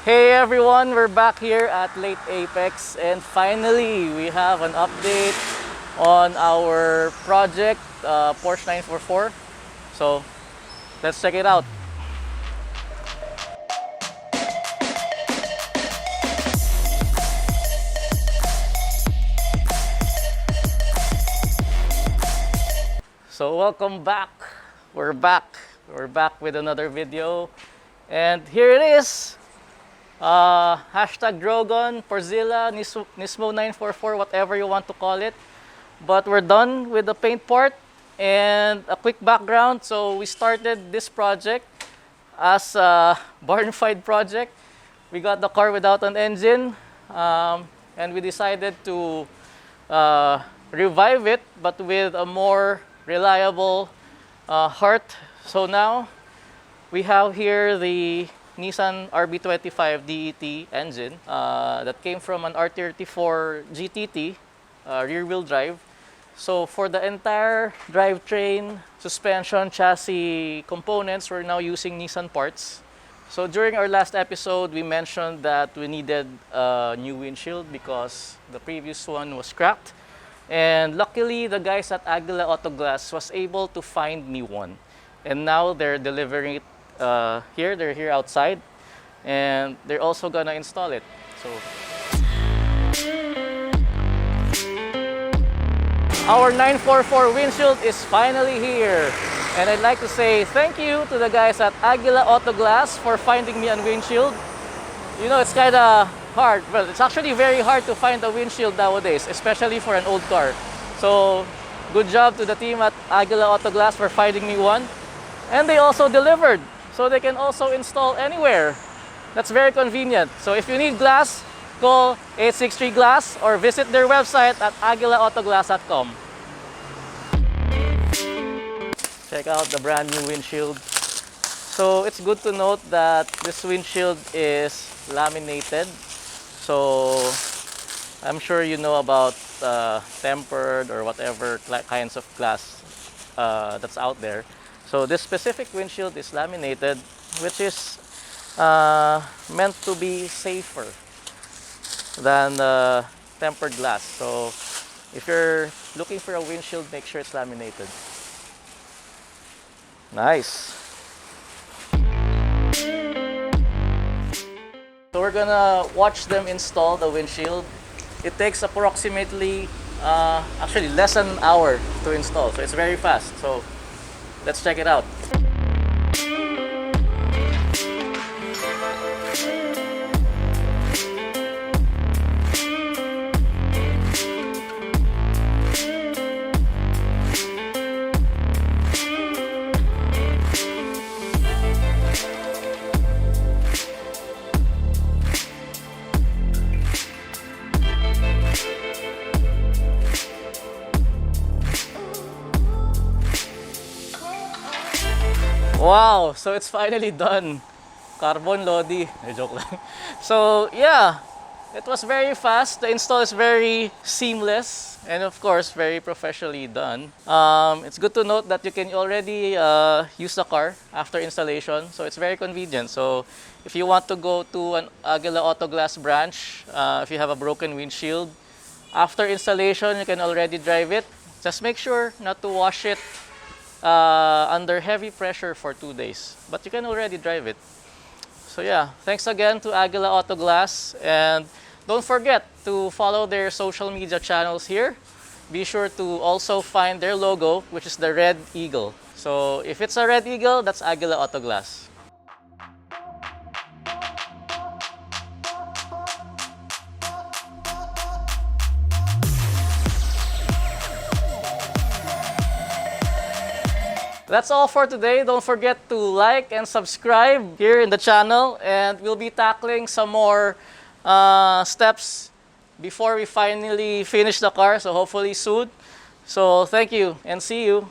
Hey everyone, we're back here at Late Apex and finally we have an update on our project Porsche 944. So let's check it out. So welcome back. We're back. We're back with another video. And here it is. Hashtag Drogon, Porzilla, Nismo 944, whatever you want to call it. But we're done with the paint part. And a quick background. So we started this project as a barn find project. We got the car without an engine. And we decided to revive it, but with a more reliable heart. So now we have here the Nissan RB25 DET engine that came from an R34 GTT rear-wheel drive. So for the entire drivetrain, suspension, chassis components, we're now using Nissan parts. So during our last episode, we mentioned that we needed a new windshield because the previous one was cracked. And luckily, the guys at Aguila Auto Glass was able to find me one. And now they're delivering it here. They're here outside. And they're also gonna install it. So our 944 windshield is finally here. And I'd like to say thank you to the guys at Aguila Auto Glass for finding me a windshield. You know, it's kind of hard. Well, it's actually very hard to find a windshield nowadays, especially for an old car. So, good job to the team at Aguila Auto Glass for finding me one. And they also delivered, so they can also install anywhere. That's very convenient. So if you need glass, call 863 Glass or visit their website at aguilaautoglass.com. Check out the brand new windshield. So it's good to note that this windshield is laminated. So I'm sure you know about tempered or whatever kinds of glass that's out there. So this specific windshield is laminated, which is meant to be safer than tempered glass. So if you're looking for a windshield, make sure it's laminated. Nice. So we're gonna watch them install the windshield. It takes approximately, actually less than an hour to install. So it's very fast. So let's check it out. Wow, so it's finally done. Carbon Lodi. Joke lang. So yeah, it was very fast. The install is very seamless and of course very professionally done. It's good to note that you can already use the car after installation. So it's very convenient. So if you want to go to an Aguila Auto Glass branch, if you have a broken windshield, after installation you can already drive it. Just make sure not to wash it under heavy pressure for 2 days, but you can already drive it. So yeah, thanks again to Aguila Auto Glass, and don't forget to follow their social media channels here. Be sure to also find their logo, which is the red eagle. So if it's a red eagle, that's Aguila Auto Glass. That's all for today. Don't forget to like and subscribe here in the channel, and we'll be tackling some more steps before we finally finish the car, so hopefully soon. So thank you and see you.